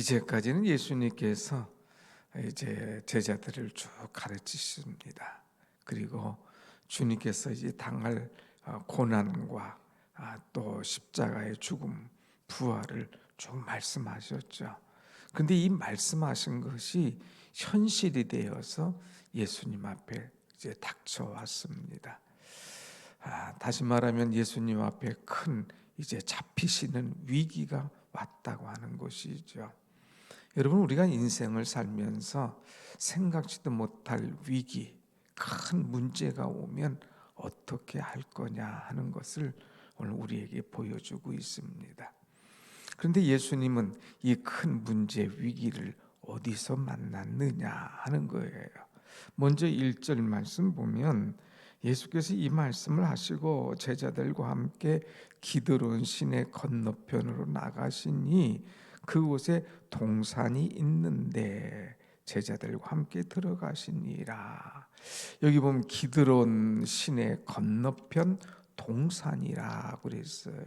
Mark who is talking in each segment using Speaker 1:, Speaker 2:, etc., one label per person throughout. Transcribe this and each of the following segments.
Speaker 1: 이제까지는 예수님께서 이제 제자들을 쭉 가르치십니다. 그리고 주님께서 이제 당할 고난과 또 십자가의 죽음, 부활을 쭉 말씀하셨죠. 근데 이 말씀하신 것이 현실이 되어서 예수님 앞에 이제 닥쳐왔습니다. 다시 말하면 예수님 앞에 큰 이제 잡히시는 위기가 왔다고 하는 것이죠. 여러분, 우리가 인생을 살면서 생각지도 못할 위기, 큰 문제가 오면 어떻게 할 거냐 하는 것을 오늘 우리에게 보여주고 있습니다. 그런데 예수님은 이 큰 문제, 위기를 어디서 만났느냐 하는 거예요. 먼저 1절 말씀 보면 예수께서 이 말씀을 하시고 제자들과 함께 기드론 시내 건너편으로 나가시니 그곳에 동산이 있는데 제자들과 함께 들어가시니라. 여기 보면 기드론 시내 건너편 동산이라고 그랬어요.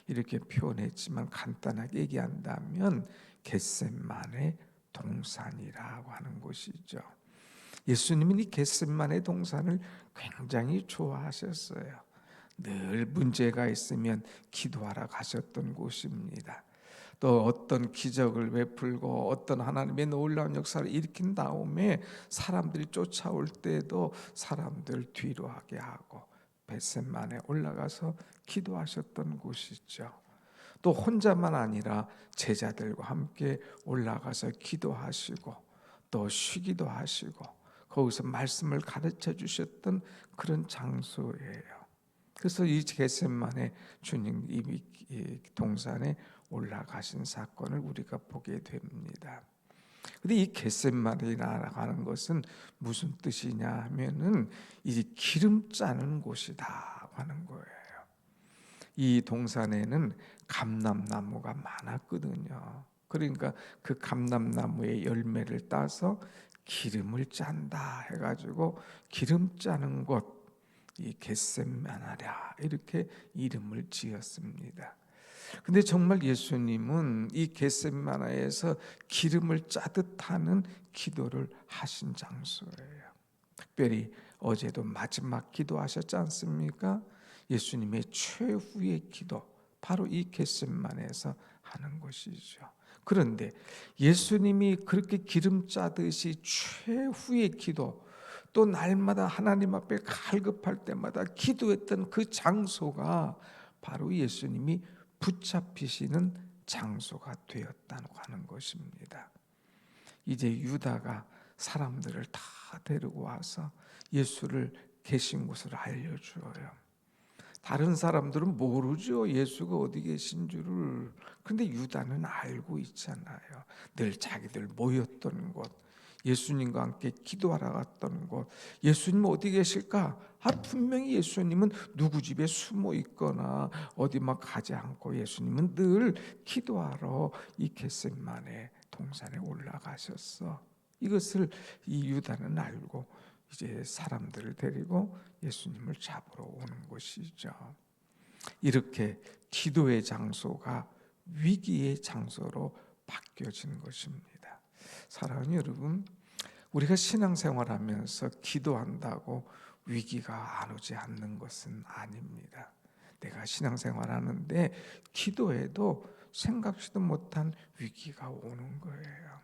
Speaker 1: 이렇게 표현했지만 간단하게 얘기한다면 겟세마네 동산이라고 하는 곳이죠. 예수님은 이 겟세마네 동산을 굉장히 좋아하셨어요. 늘 문제가 있으면 기도하러 가셨던 곳입니다. 또 어떤 기적을 베풀고 어떤 하나님의 놀라운 역사를 일으킨 다음에 사람들이 쫓아올 때도 사람들 뒤로 하게 하고 겟세마네 올라가서 기도하셨던 곳이죠. 또 혼자만 아니라 제자들과 함께 올라가서 기도하시고 또 쉬기도 하시고 거기서 말씀을 가르쳐 주셨던 그런 장소예요. 그래서 이 겟세마네 주님 이 동산에 올라가신 사건을 우리가 보게 됩니다. 근데 이 겟세마네라고 하는 것은 무슨 뜻이냐 하면은 이 기름 짜는 곳이다 하는 거예요. 이 동산에는 감람나무가 많았거든요. 그러니까 그 감람나무의 열매를 따서 기름을 짠다 해가지고 기름 짜는 곳, 이 겟세마네라 이렇게 이름을 지었습니다. 근데 정말 예수님은 이 겟세마네에서 기름을 짜듯 하는 기도를 하신 장소예요. 특별히 어제도 마지막 기도하셨지 않습니까? 예수님의 최후의 기도, 바로 이 겟세마네에서 하는 것이죠. 그런데 예수님이 그렇게 기름 짜듯이 최후의 기도, 또 날마다 하나님 앞에 갈급할 때마다 기도했던 그 장소가 바로 예수님이 붙잡히시는 장소가 되었다고 하는 것입니다. 이제 유다가 사람들을 다 데리고 와서 예수를 계신 곳을 알려줘요. 다른 사람들은 모르죠, 예수가 어디 계신 줄을. 근데 유다는 알고 있잖아요. 늘 자기들 모였던 곳, 예수님과 함께 기도하러 갔던 곳, 예수님 어디 계실까? 분명히 예수님은 누구 집에 숨어 있거나 어디 막 가지 않고 예수님은 늘 기도하러 이 겟세마네 동산에 올라가셨어. 이것을 이 유다는 알고 이제 사람들을 데리고 예수님을 잡으러 오는 것이죠. 이렇게 기도의 장소가 위기의 장소로 바뀌어진 것입니다. 사랑하는 여러분, 우리가 신앙생활하면서 기도한다고 위기가 안 오지 않는 것은 아닙니다. 내가 신앙생활하는데 기도해도 생각지도 못한 위기가 오는 거예요.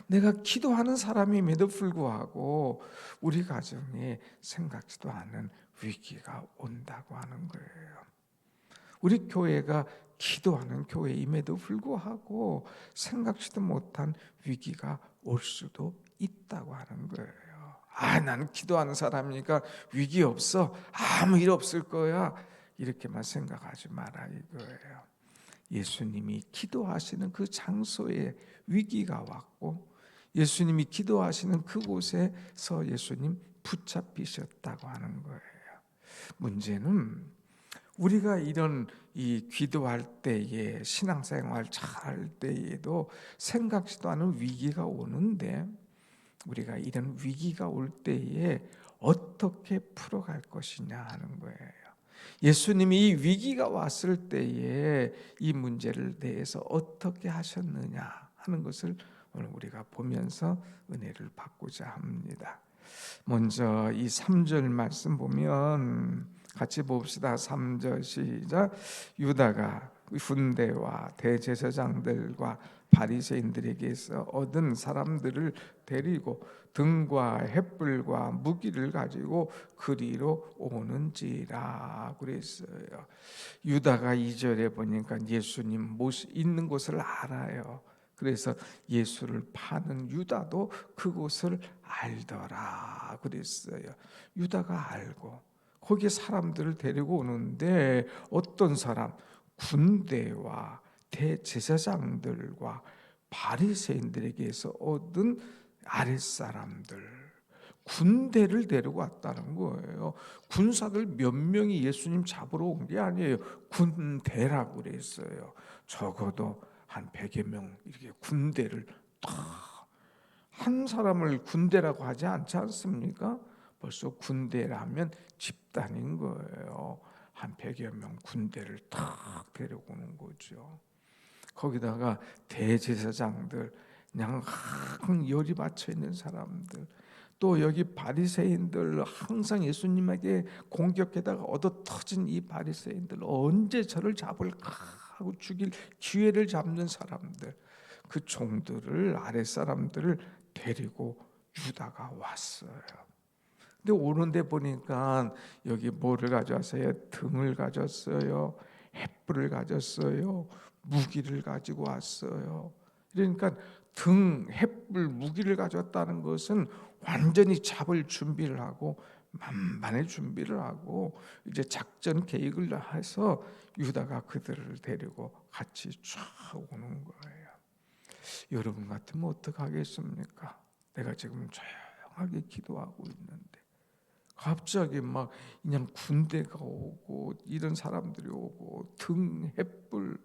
Speaker 1: 내가 기도하는 사람임에도 불구하고 우리 가정에 생각지도 않은 위기가 온다고 하는 거예요. 우리 교회가 기도하는 교회임에도 불구하고 생각지도 못한 위기가 올 수도 있다고 하는 거예요. 나는 기도하는 사람이니까 위기 없어, 아무 일 없을 거야, 이렇게만 생각하지 마라 이거예요. 예수님이 기도하시는 그 장소에 위기가 왔고 예수님이 기도하시는 그곳에서 예수님 붙잡히셨다고 하는 거예요. 문제는 우리가 이런 이 기도할 때에 신앙생활 잘할 때에도 생각지도 않은 위기가 오는데 우리가 이런 위기가 올 때에 어떻게 풀어갈 것이냐 하는 거예요. 예수님이 이 위기가 왔을 때에 이 문제를 대해서 어떻게 하셨느냐 하는 것을 오늘 우리가 보면서 은혜를 받고자 합니다. 먼저 이 3절 말씀 보면 같이 봅시다. 3절 시작. 유다가 군대와 대제사장들과 바리새인들에게서 얻은 사람들을 데리고 등과 횃불과 무기를 가지고 그리로 오는지라 그랬어요. 유다가 2절에 보니까 예수님 있는 곳을 알아요. 그래서 예수를 파는 유다도 그곳을 알더라 그랬어요. 유다가 알고 거기에 사람들을 데리고 오는데 어떤 사람? 군대와 대제사장들과 바리새인들에게서 얻은 아랫사람들, 군대를 데리고 왔다는 거예요. 군사들 몇 명이 예수님 잡으러 온 게 아니에요. 군대라고 그랬어요. 적어도 한 100여 명 이렇게 군대를 한 사람을 군대라고 하지 않지 않습니까? 벌써 군대라면 집단인 거예요. 한 100여 명 군대를 탁 데려오는 거죠. 거기다가 대제사장들, 그냥 열이 받쳐 있는 사람들, 또 여기 바리새인들, 항상 예수님에게 공격하다가 얻어 터진 이 바리새인들, 언제 저를 잡을까 하고 죽일 기회를 잡는 사람들, 그 종들을, 아랫사람들을 데리고 유다가 왔어요. 근데 오는데 보니까 여기 뭐를 가져왔어요? 등을 가졌어요. 횃불을 가졌어요. 무기를 가지고 왔어요. 그러니까 등, 횃불, 무기를 가져왔다는 것은 완전히 잡을 준비를 하고 만반의 준비를 하고 이제 작전 계획을 해서 유다가 그들을 데리고 같이 쫙 오는 거예요. 여러분 같으면 어떡하겠습니까? 내가 지금 조용하게 기도하고 있는데 갑자기 막 그냥 군대가 오고 이런 사람들이 오고 등, 횃불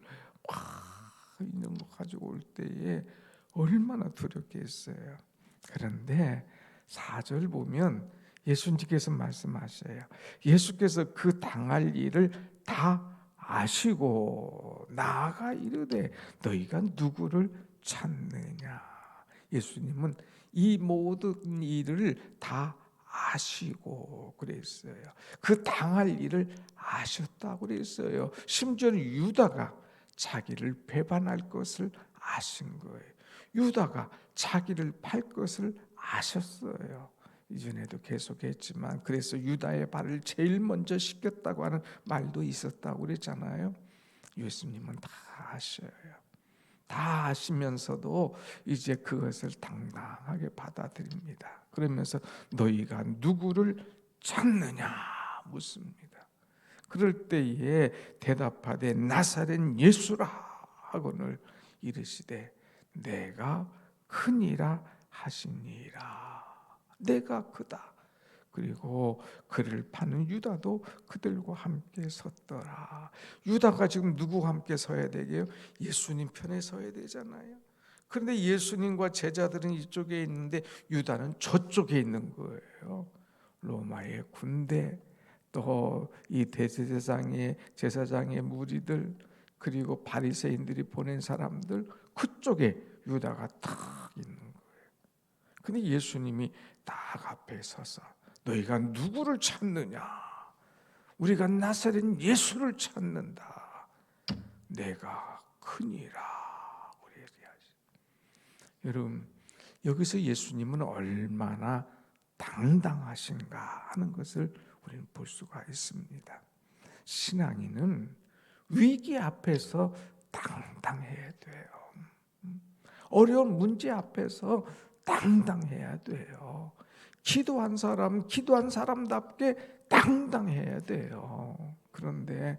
Speaker 1: 있는 거 가지고 올 때에 얼마나 두렵겠어요. 그런데 4절 보면 예수님께서 말씀하셔요. 예수께서 그 당할 일을 다 아시고 나아가 이르되 너희가 누구를 찾느냐. 예수님은 이 모든 일을 다 아시고 그랬어요. 그 당할 일을 아셨다고 그랬어요. 심지어는 유다가 자기를 배반할 것을 아신 거예요. 유다가 자기를 팔 것을 아셨어요. 이전에도 계속했지만 그래서 유다의 발을 제일 먼저 씻겼다고 하는 말도 있었다고 그랬잖아요. 예수님은 다 아셔요. 다 아시면서도 이제 그것을 당당하게 받아들입니다. 그러면서 너희가 누구를 찾느냐 묻습니다. 그럴 때에 대답하되 나사렛 예수라 하거늘 이르시되 내가 크니라 하시니라. 내가 크다. 그리고 그를 파는 유다도 그들과 함께 섰더라. 유다가 지금 누구와 함께 서야 되게요? 예수님 편에 서야 되잖아요. 그런데 예수님과 제자들은 이쪽에 있는데 유다는 저쪽에 있는 거예요. 로마의 군대, 또 이 대제사장의 제사장의 무리들, 그리고 바리새인들이 보낸 사람들, 그쪽에 유다가 딱 있는 거예요. 근데 예수님이 딱 앞에 서서 너희가 누구를 찾느냐? 우리가 나사렛 예수를 찾는다. 내가 크니라. 여러분, 여기서 예수님은 얼마나 당당하신가 하는 것을 우리는 볼 수가 있습니다. 신앙인은 위기 앞에서 당당해야 돼요. 어려운 문제 앞에서 당당해야 돼요. 기도한 사람답게 당당해야 돼요. 그런데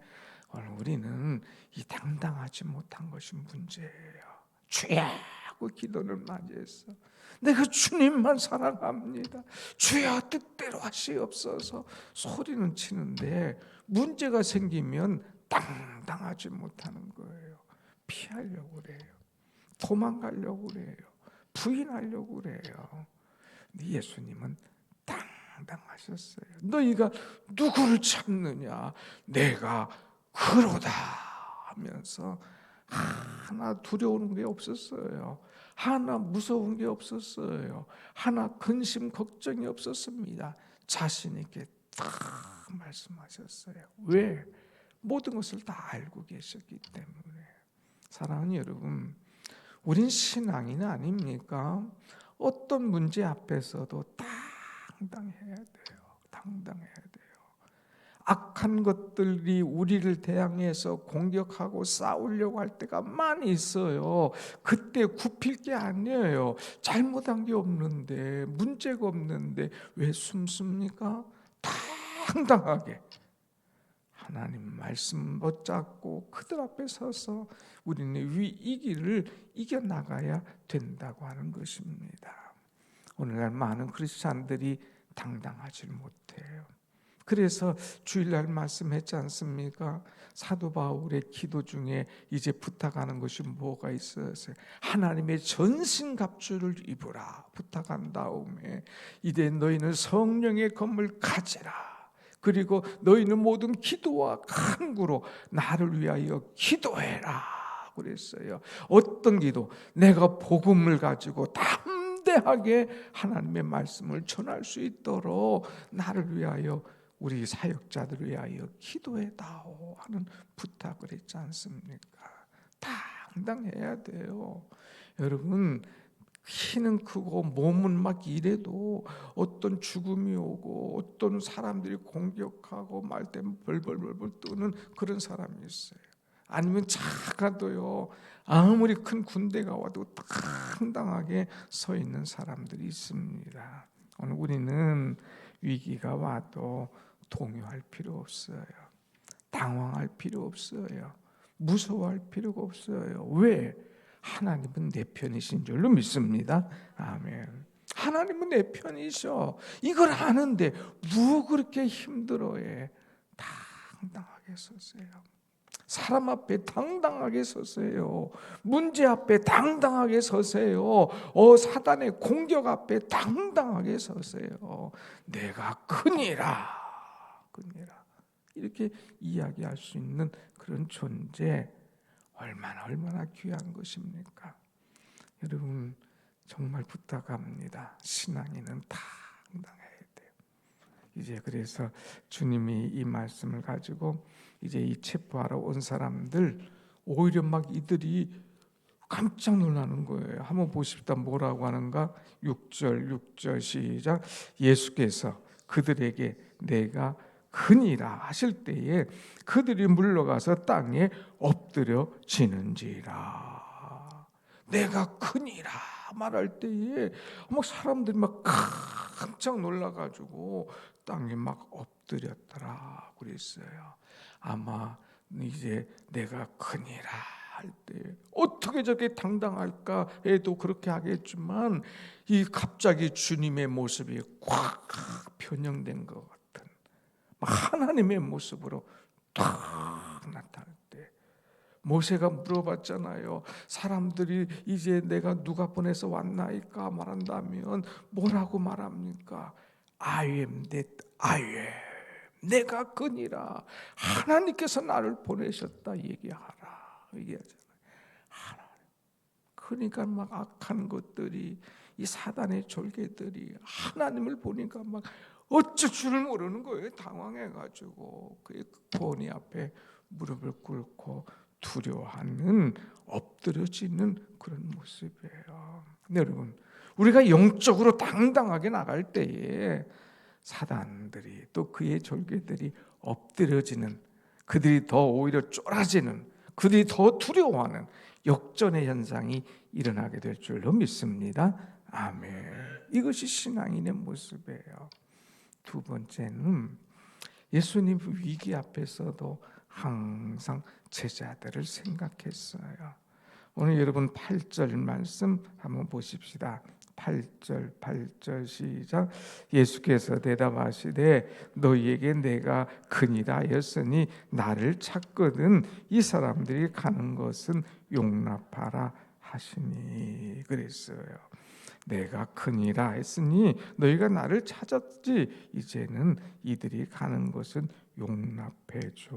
Speaker 1: 오늘 우리는 이 당당하지 못한 것이 문제예요. 주야 하고 기도를 많이 했어. 내가 주님만 사랑합니다. 주여 뜻대로 하시옵소서 소리는 치는데 문제가 생기면 당당하지 못하는 거예요. 피하려고 그래요. 도망가려고 그래요. 부인하려고 그래요. 근데 예수님은 당당하셨어요. 너희가 누구를 찾느냐? 내가 그로다 하면서 하나 두려우는 게 없었어요. 하나 무서운 게 없었어요. 하나 근심 걱정이 없었습니다. 자신 있게 딱 말씀하셨어요. 왜? 모든 것을 다 알고 계셨기 때문에. 사랑하는 여러분, 우린 신앙인 아닙니까? 어떤 문제 앞에서도 당당해야 돼요. 당당해야 돼요. 악한 것들이 우리를 대항해서 공격하고 싸우려고 할 때가 많이 있어요. 그때 굽힐 게 아니에요. 잘못한 게 없는데, 문제가 없는데 왜 숨습니까? 당당하게 하나님 말씀 붙잡고 그들 앞에 서서 우리는 이 길을 이겨나가야 된다고 하는 것입니다. 오늘날 많은 크리스찬들이 당당하지 못해요. 그래서 주일날 말씀했지 않습니까? 사도 바울의 기도 중에 이제 부탁하는 것이 뭐가 있었어요? 하나님의 전신갑주를 입으라 부탁한 다음에 이제 너희는 성령의 검을 가지라. 그리고 너희는 모든 기도와 간구로 나를 위하여 기도해라 그랬어요. 어떤 기도? 내가 복음을 가지고 담대하게 하나님의 말씀을 전할 수 있도록 나를 위하여 우리 사역자들을 위하여 기도해다오 하는 부탁을 했지 않습니까? 당당해야 돼요. 여러분, 키는 크고 몸은 막 이래도 어떤 죽음이 오고 어떤 사람들이 공격하고 말 때문에 벌벌벌 뜨는 그런 사람이 있어요. 아니면 작아도요, 아무리 큰 군대가 와도 당당하게 서 있는 사람들이 있습니다. 오늘 우리는 위기가 와도 동요할 필요 없어요. 당황할 필요 없어요. 무서워할 필요가 없어요. 왜? 하나님은 내 편이신 줄로 믿습니다. 아멘. 하나님은 내 편이셔. 이걸 아는데 뭐 그렇게 힘들어해? 당당하게 서세요. 사람 앞에 당당하게 서세요. 문제 앞에 당당하게 서세요. 사단의 공격 앞에 당당하게 서세요. 내가 크니라. 이렇게 이야기할 수 있는 그런 존재, 얼마나 귀한 것입니까? 여러분, 정말 부탁합니다. 신앙인은 당당해야 돼요. 이제 그래서 주님이 이 말씀을 가지고 이제 이 체포하러 온 사람들, 오히려 막 이들이 깜짝 놀라는 거예요. 한번 보십시다. 뭐라고 하는가? 6절 시작. 예수께서 그들에게 내가 크니라 하실 때에 그들이 물러가서 땅에 엎드려지는지라. 내가 크니라 말할 때에 막 사람들이 막 깜짝 놀라가지고 땅에 막 엎드렸더라 그랬어요. 아마 이제 내가 크니라 할 때 어떻게 저렇게 당당할까 해도 그렇게 하겠지만 이 갑자기 주님의 모습이 꽉 변형된 것 같은 하나님의 모습으로 딱 나타날 때 모세가 물어봤잖아요. 사람들이 이제 내가 누가 보내서 왔나이까 말한다면 뭐라고 말합니까? I am that I am. 내가 그니라. 하나님께서 나를 보내셨다 얘기하잖아요. 그러니까 막 악한 것들이 이 사단의 졸개들이 하나님을 보니까 막 어쩔 줄을 모르는 거예요. 당황해가지고 그 본이 앞에 무릎을 꿇고 두려워하는 엎드려지는 그런 모습이에요. 여러분, 우리가 영적으로 당당하게 나갈 때에 사단들이 또 그의 졸개들이 엎드려지는, 그들이 더 오히려 쫄아지는, 그들이 더 두려워하는 역전의 현상이 일어나게 될 줄로 믿습니다. 아멘. 이것이 신앙인의 모습이에요. 두 번째는 예수님 위기 앞에서도 항상 제자들을 생각했어요. 오늘 여러분 8절 말씀 한번 보십시다. 8절 시작. 예수께서 대답하시되 너희에게 내가 그니라 하였으니 나를 찾거든 이 사람들이 가는 것은 용납하라 하시니 그랬어요. 내가 그니라 했으니 너희가 나를 찾았지 이제는 이들이 가는 것은 용납해줘.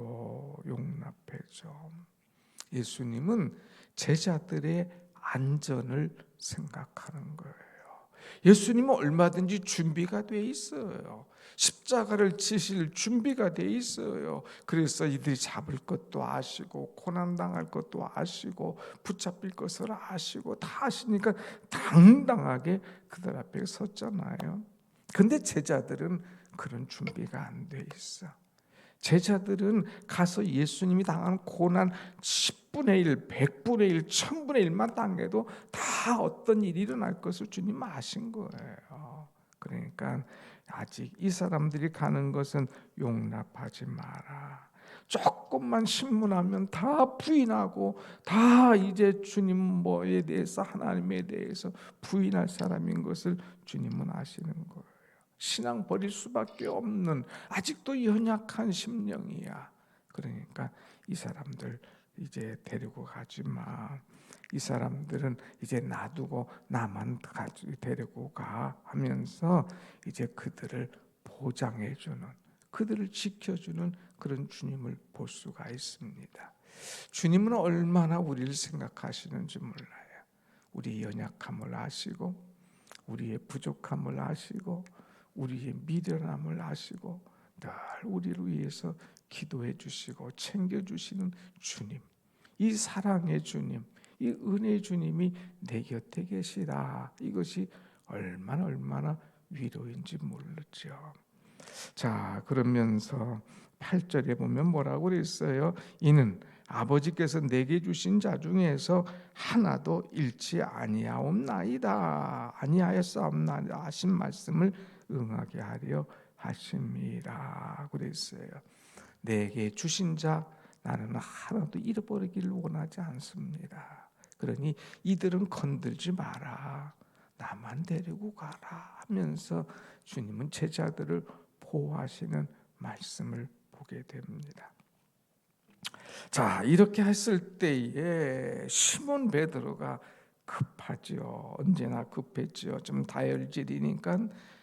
Speaker 1: 예수님은 제자들의 안전을 생각하는 거예요. 예수님은 얼마든지 준비가 돼 있어요. 십자가를 지실 준비가 돼 있어요. 그래서 이들이 잡을 것도 아시고 고난당할 것도 아시고 붙잡힐 것을 아시고 다 아시니까 당당하게 그들 앞에 섰잖아요. 근데 제자들은 그런 준비가 안 돼 있어. 제자들은 가서 예수님이 당한 고난 10분의 1, 100분의 1, 1000분의 1만 당해도 다 어떤 일이 일어날 것을 주님 아신 거예요. 그러니까 아직 이 사람들이 가는 것은 용납하지 마라. 조금만 신문하면 다 부인하고 다 이제 주님 뭐에 대해서 하나님에 대해서 부인할 사람인 것을 주님은 아시는 거예요. 신앙 버릴 수밖에 없는 아직도 연약한 심령이야. 그러니까 이 사람들 이제 데리고 가지 마. 이 사람들은 이제 놔두고 나만 데리고 가 하면서 이제 그들을 보장해주는, 그들을 지켜주는 그런 주님을 볼 수가 있습니다. 주님은 얼마나 우리를 생각하시는지 몰라요. 우리의 연약함을 아시고 우리의 부족함을 아시고 우리의 미련함을 아시고 늘 우리를 위해서 기도해 주시고 챙겨 주시는 주님, 이 사랑의 주님, 이 은혜의 주님이 내 곁에 계시다. 이것이 얼마나 위로인지 모르죠. 자, 그러면서 8절에 보면 뭐라고 그랬어요? 이는 아버지께서 내게 주신 자 중에서 하나도 잃지 아니하옵나이다. 아니하였사옵나이다 하신 말씀을 응하게 하려 하심이라 그랬어요. 내게 주신 자 나는 하나도 잃어버리기를 원하지 않습니다. 그러니 이들은 건들지 마라. 나만 데리고 가라 하면서 주님은 제자들을 보호하시는 말씀을 보게 됩니다. 자, 이렇게 했을 때에 시몬 베드로가 급하지요. 언제나 급했지요. 좀 다혈질이니까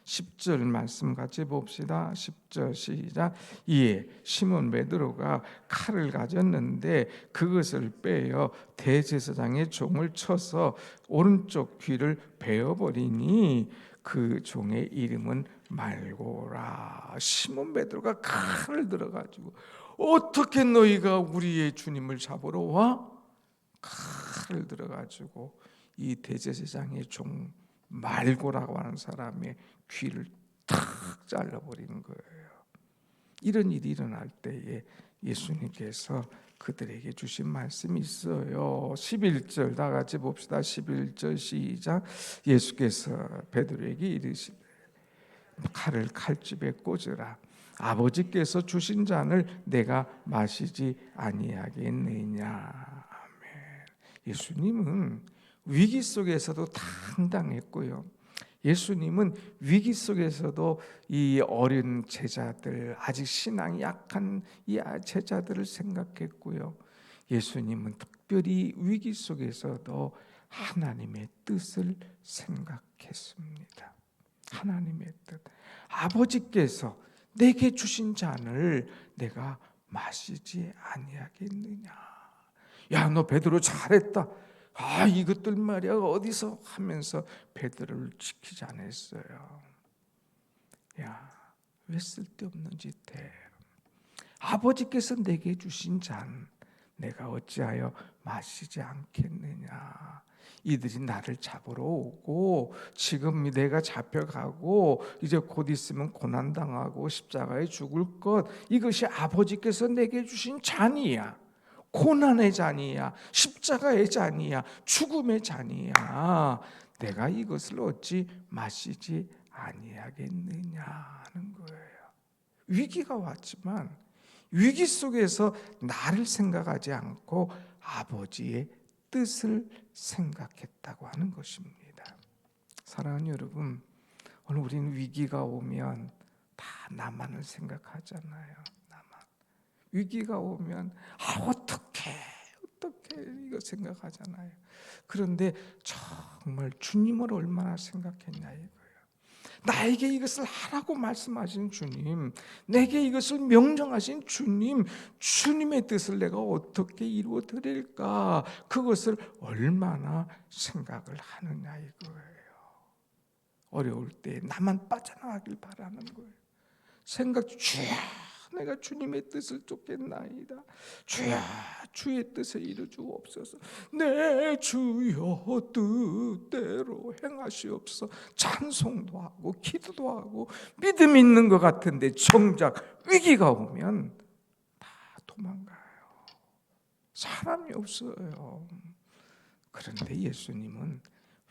Speaker 1: 10절 말씀 같이 봅시다. 10절 시작. 이에 시몬 베드로가 칼을 가졌는데 그것을 빼어 대제사장의 종을 쳐서 오른쪽 귀를 베어버리니 그 종의 이름은 말고라. 시몬 베드로가 칼을 들어가지고 어떻게 너희가 우리의 주님을 잡으러 와? 칼을 들어가지고 이 대제사장의 종 말고라고 하는 사람의 귀를 탁 잘라버리는 거예요. 이런 일이 일어날 때에 예수님께서 그들에게 주신 말씀이 있어요. 11절 다 같이 봅시다. 11절 시작. 예수께서 베드로에게 이르시되 칼을 칼집에 꽂으라. 아버지께서 주신 잔을 내가 마시지 아니하겠느냐. 아멘. 예수님은 위기 속에서도 당당했고요. 예수님은 위기 속에서도 이 어린 제자들, 아직 신앙이 약한 이 제자들을 생각했고요. 예수님은 특별히 위기 속에서도 하나님의 뜻을 생각했습니다. 하나님의 뜻. 아버지께서 내게 주신 잔을 내가 마시지 아니하겠느냐. 야, 너 베드로 잘했다. 아, 이것들 말이야 어디서 하면서 베드로를 지키지 않았어요. 야, 왜 쓸데없는 짓 해? 아버지께서 내게 주신 잔 내가 어찌하여 마시지 않겠느냐. 이들이 나를 잡으러 오고 지금 내가 잡혀가고 이제 곧 있으면 고난당하고 십자가에 죽을 것, 이것이 아버지께서 내게 주신 잔이야. 고난의 잔이야. 십자가의 잔이야. 죽음의 잔이야. 내가 이것을 어찌 마시지 아니하겠느냐 하는 거예요. 위기가 왔지만 위기 속에서 나를 생각하지 않고 아버지의 뜻을 생각했다고 하는 것입니다. 사랑하는 여러분, 오늘 우리는 위기가 오면 다 나만을 생각하잖아요. 나만. 위기가 오면 어떻게 이거 생각하잖아요. 그런데 정말 주님을 얼마나 생각했냐 이거예요. 나에게 이것을 하라고 말씀하신 주님, 내게 이것을 명령하신 주님, 주님의 뜻을 내가 어떻게 이루어 드릴까? 그것을 얼마나 생각을 하느냐 이거예요. 어려울 때 나만 빠져나가길 바라는 거예요. 생각, 주야 내가 주님의 뜻을 쫓겠나이다. 주야 주의 뜻을 이루주옵소서. 내 주여 뜻대로 행하시옵소서. 찬송도 하고 기도도 하고 믿음 있는 것 같은데 정작 위기가 오면 다 도망가요. 사람이 없어요. 그런데 예수님은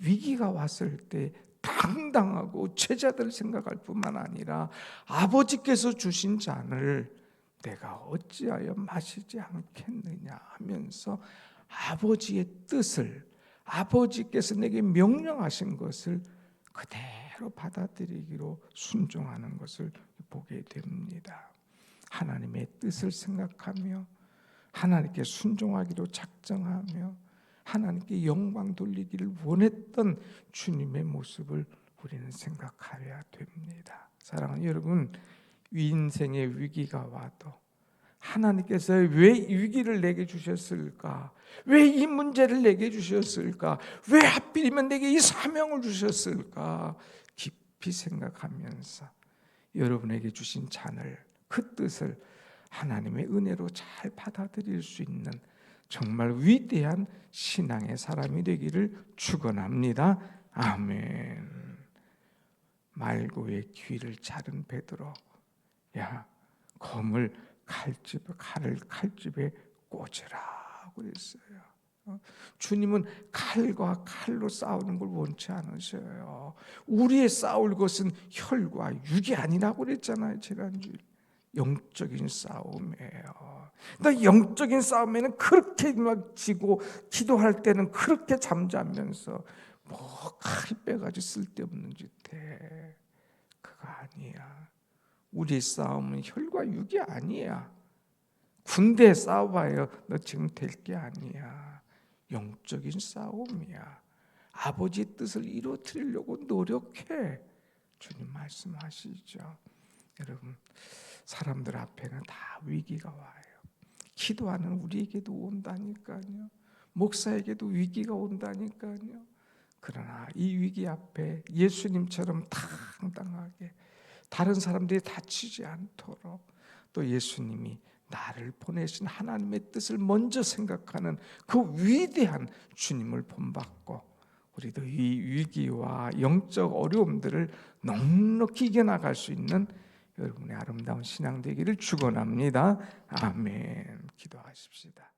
Speaker 1: 위기가 왔을 때 당당하고 제자들 생각할 뿐만 아니라 아버지께서 주신 잔을 내가 어찌하여 마시지 않겠느냐 하면서 아버지의 뜻을, 아버지께서 내게 명령하신 것을 그대로 받아들이기로 순종하는 것을 보게 됩니다. 하나님의 뜻을 생각하며 하나님께 순종하기로 작정하며 하나님께 영광 돌리기를 원했던 주님의 모습을 우리는 생각해야 됩니다. 사랑하는 여러분, 인생의 위기가 와도 하나님께서 왜 위기를 내게 주셨을까? 왜 이 문제를 내게 주셨을까? 왜 하필이면 내게 이 사명을 주셨을까? 깊이 생각하면서 여러분에게 주신 잔을, 그 뜻을 하나님의 은혜로 잘 받아들일 수 있는 정말 위대한 신앙의 사람이 되기를 축원합니다. 아멘. 말고의 귀를 자른 베드로, 야 검을 칼을 칼집에 꽂으라 그랬어요. 주님은 칼과 칼로 싸우는 걸 원치 않으셔요. 우리의 싸울 것은 혈과 육이 아니라고 그랬잖아요, 지난주에. 영적인 싸움이에요. 나 영적인 싸움에는 그렇게 막 지고 기도할 때는 그렇게 잠자면서 뭐 칼 빼가지고 쓸데없는 짓 해. 그거 아니야. 우리 싸움은 혈과 육이 아니야. 군대 싸워봐요. 너 지금 될 게 아니야. 영적인 싸움이야. 아버지의 뜻을 이루어뜨리려고 노력해. 주님 말씀하시죠. 여러분, 사람들 앞에는 다 위기가 와요. 기도하는 우리에게도 온다니까요. 목사에게도 위기가 온다니까요. 그러나 이 위기 앞에 예수님처럼 당당하게 다른 사람들이 다치지 않도록 또 예수님이 나를 보내신 하나님의 뜻을 먼저 생각하는 그 위대한 주님을 본받고 우리도 이 위기와 영적 어려움들을 넉넉히 이겨나갈 수 있는 여러분의 아름다운 신앙 되기를 축원합니다. 아멘. 기도하십시다.